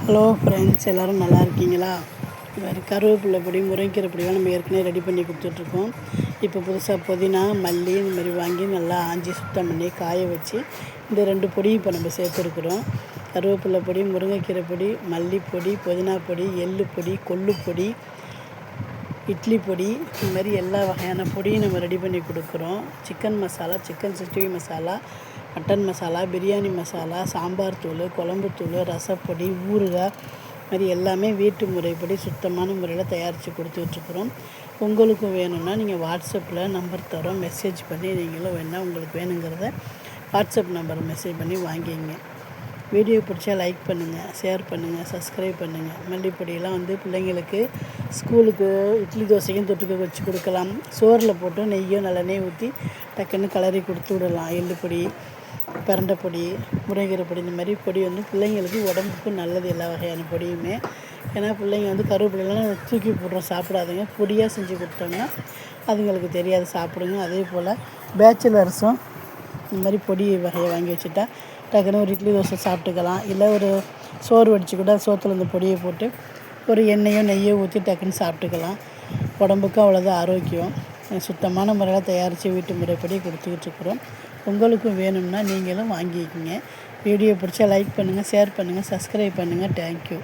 Hello friends, எல்லோரும் நல்லா இருக்கீங்களா? வேறு கருவேப்பிலை பொடி, முருங்கைக்கீரை பொடியெலாம் நம்ம ஏற்கனவே ரெடி பண்ணி கொடுத்துட்ருக்கோம். இப்போ புதுசாக புதினா, மல்லி இந்த மாதிரி வாங்கி நல்லா ஆஞ்சி சுத்தம் பண்ணி காய வச்சு இந்த 2 பொடியும் இப்போ நம்ம சேர்த்துருக்குறோம். கருவேப்பிலை பொடி, முருங்கைக்கீரை பொடி, மல்லிப்பொடி, புதினா பொடி, எள்ளு பொடி, கொள்ளு பொடி, இட்லி பொடி, இந்த மாதிரி எல்லா வகையான பொடியும் நம்ம ரெடி பண்ணி கொடுக்குறோம். Chicken masala, chicken 65 masala, mutton masala, biryani masala, sambar தூள், குழம்புத்தூள், ரசப்பொடி, ஊறுகாய், மாதிரி எல்லாமே வீட்டு முறைப்படி சுத்தமான முறையில் தயாரித்து கொடுத்துட்ருக்குறோம். உங்களுக்கும் வேணும்னா நீங்கள் வாட்ஸ்அப்பில் நம்பர் தரோம், மெசேஜ் பண்ணி நீங்களும் வேணால் உங்களுக்கு வேணுங்கிறத வாட்ஸ்அப் நம்பர் மெசேஜ் பண்ணி வாங்கிங்க. வீடியோ பிடிச்சா லைக் பண்ணுங்கள், ஷேர் பண்ணுங்கள், சப்ஸ்கிரைப் பண்ணுங்கள். மல்லிப்பொடியெல்லாம் பிள்ளைங்களுக்கு ஸ்கூலுக்கு இட்லி தோசைக்கும் தொட்டுக்க வச்சு கொடுக்கலாம். சோறில் போட்டு நெய்யோ நல்லெண்ணெய் ஊற்றி டக்குன்னு கலரி கொடுத்து விடலாம். எள்ளு பொடி, பிரண்டை பொடி, முருங்கைக்கீரை பொடி, இந்த மாதிரி பொடி பிள்ளைங்களுக்கு உடம்புக்கு நல்லது. எல்லா வகையான பொடியுமே. ஏன்னா பிள்ளைங்க கருவேப்பிலையெல்லாம் தூக்கி போடுறோம், சாப்பிடாதுங்க. பொடியாக செஞ்சு கொடுத்தோம்னா அதுங்களுக்கு தெரியாது, சாப்பிடுங்க. அதே போல் பேச்சுலர்ஸும் இந்த மாதிரி பொடி வகையை வாங்கி வச்சுட்டா டக்குன்னு ஒரு இட்லி தோசை சாப்பிட்டுக்கலாம். இல்லை ஒரு சோறு வடித்து கூட சோத்தில் இந்த பொடியை போட்டு ஒரு எண்ணெயோ நெய்யோ ஊற்றி டக்குன்னு சாப்பிட்டுக்கலாம். உடம்புக்கும் அவ்வளோதான் ஆரோக்கியம். சுத்தமான முறையில் தயாரித்து வீட்டு முறைப்படி கொடுத்துக்கிட்டுருக்குறோம். உங்களுக்கும் வேணும்னா நீங்களும் வாங்கிக்கோங்க. வீடியோ பிடிச்சா லைக் பண்ணுங்கள், ஷேர் பண்ணுங்கள், சப்ஸ்கிரைப் பண்ணுங்கள். தேங்க்யூ.